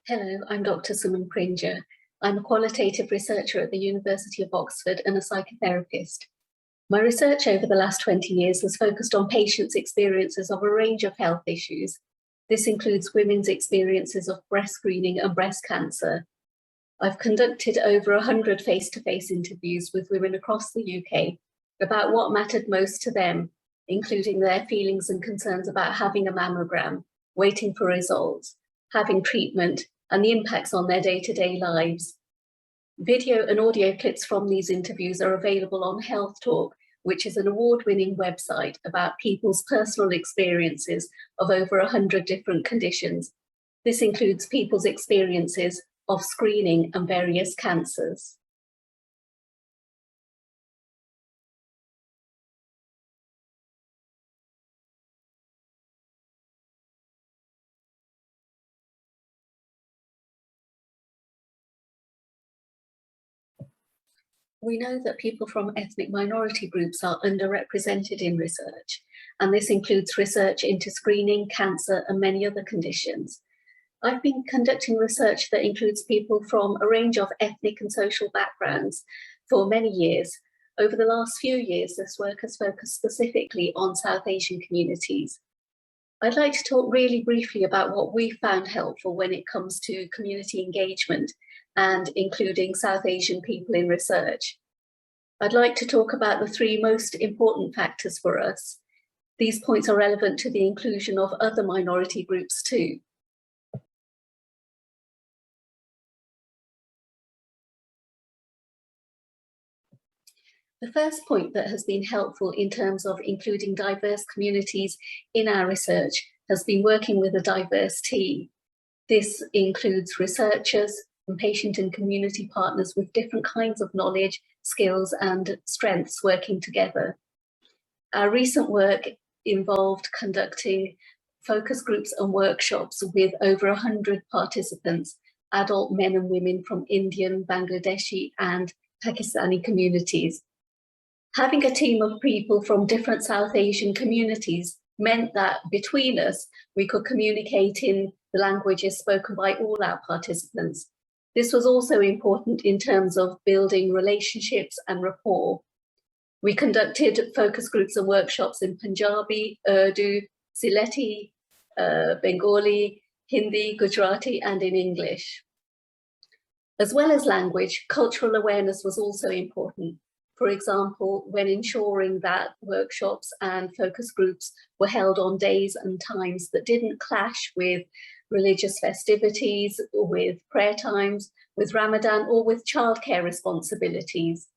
Hello, I'm Dr. Suman Prinjha. I'm a qualitative researcher at the University of Oxford and a psychotherapist. My research over the last 20 years has focused on patients' experiences of a range of health issues. This includes women's experiences of breast screening and breast cancer. I've conducted over 100 face-to-face interviews with women across the UK about what mattered most to them, including their feelings and concerns about having a mammogram, waiting for results, having treatment, and the impacts on their day-to-day lives. Video and audio clips from these interviews are available on Health Talk, which is an award-winning website about people's personal experiences of over 100 different conditions. This includes people's experiences of screening and various cancers. We know that people from ethnic minority groups are underrepresented in research, and this includes research into screening, cancer, and many other conditions. I've been conducting research that includes people from a range of ethnic and social backgrounds for many years. Over the last few years, this work has focused specifically on South Asian communities. I'd like to talk really briefly about what we found helpful when it comes to community engagement and including South Asian people in research. I'd like to talk about the three most important factors for us. These points are relevant to the inclusion of other minority groups too. The first point that has been helpful in terms of including diverse communities in our research has been working with a diverse team. This includes researchers and patient and community partners with different kinds of knowledge, skills, and strengths working together. Our recent work involved conducting focus groups and workshops with over 100 participants, adult men and women from Indian, Bangladeshi, and Pakistani communities. Having a team of people from different South Asian communities meant that between us, we could communicate in the languages spoken by all our participants. This was also important in terms of building relationships and rapport. We conducted focus groups and workshops in Punjabi, Urdu, Sylheti, Bengali, Hindi, Gujarati, and in English. As well as language, cultural awareness was also important. For example, when ensuring that workshops and focus groups were held on days and times that didn't clash with religious festivities, with prayer times, with Ramadan, or with childcare responsibilities.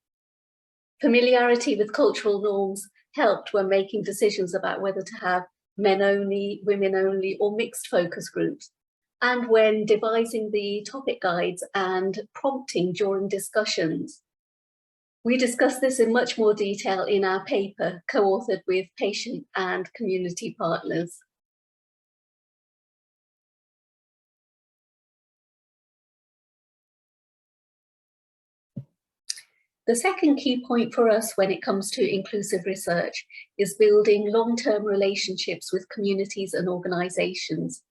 Familiarity with cultural norms helped when making decisions about whether to have men only, women only, or mixed focus groups, and when devising the topic guides and prompting during discussions. We discuss this in much more detail in our paper, co-authored with patient and community partners. The second key point for us when it comes to inclusive research is building long-term relationships with communities and organizations.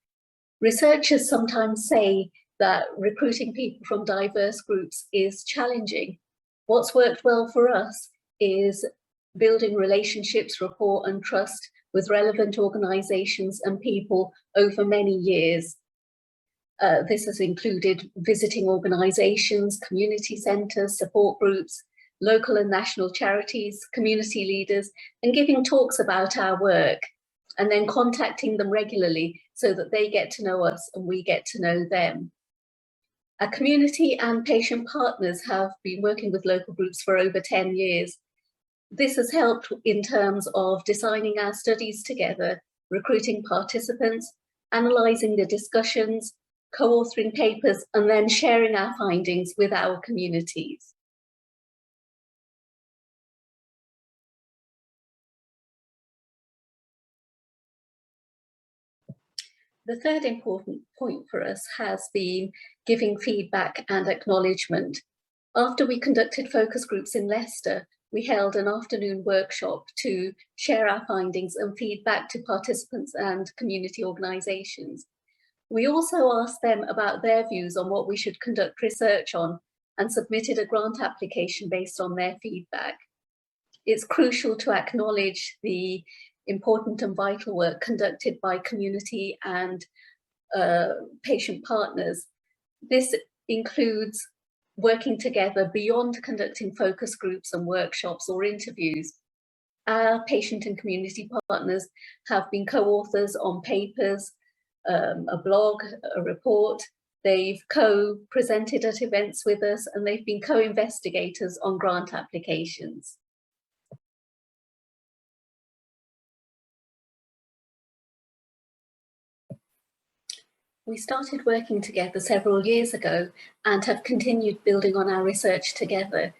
Researchers sometimes say that recruiting people from diverse groups is challenging. What's worked well for us is building relationships, rapport, and trust with relevant organizations and people over many years. This has included visiting organizations, community centers, support groups, local and national charities, community leaders, and giving talks about our work, and then contacting them regularly so that they get to know us and we get to know them. Our community and patient partners have been working with local groups for over 10 years. This has helped in terms of designing our studies together, recruiting participants, analysing the discussions, co-authoring papers, and then sharing our findings with our communities. The third important point for us has been giving feedback and acknowledgement. After we conducted focus groups in Leicester, we held an afternoon workshop to share our findings and feedback to participants and community organisations. We also asked them about their views on what we should conduct research on and submitted a grant application based on their feedback. It's crucial to acknowledge the important and vital work conducted by community and patient partners. This includes working together beyond conducting focus groups and workshops or interviews. Our patient and community partners have been co-authors on papers, a blog, a report. They've co-presented at events with us, and they've been co-investigators on grant applications. We started working together several years ago and have continued building on our research together.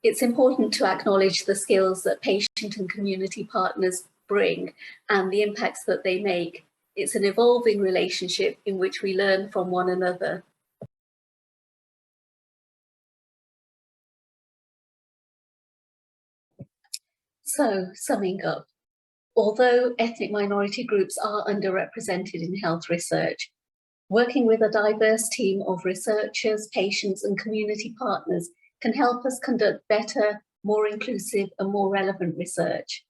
It's important to acknowledge the skills that patient and community partners bring and the impacts that they make. It's an evolving relationship in which we learn from one another. So, summing up, although ethnic minority groups are underrepresented in health research, working with a diverse team of researchers, patients, and community partners can help us conduct better, more inclusive, and more relevant research.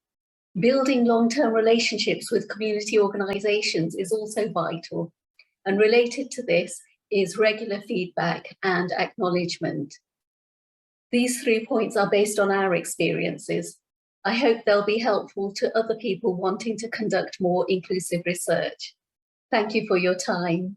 Building long-term relationships with community organisations is also vital, and related to this is regular feedback and acknowledgement. These 3 points are based on our experiences. I hope they'll be helpful to other people wanting to conduct more inclusive research. Thank you for your time.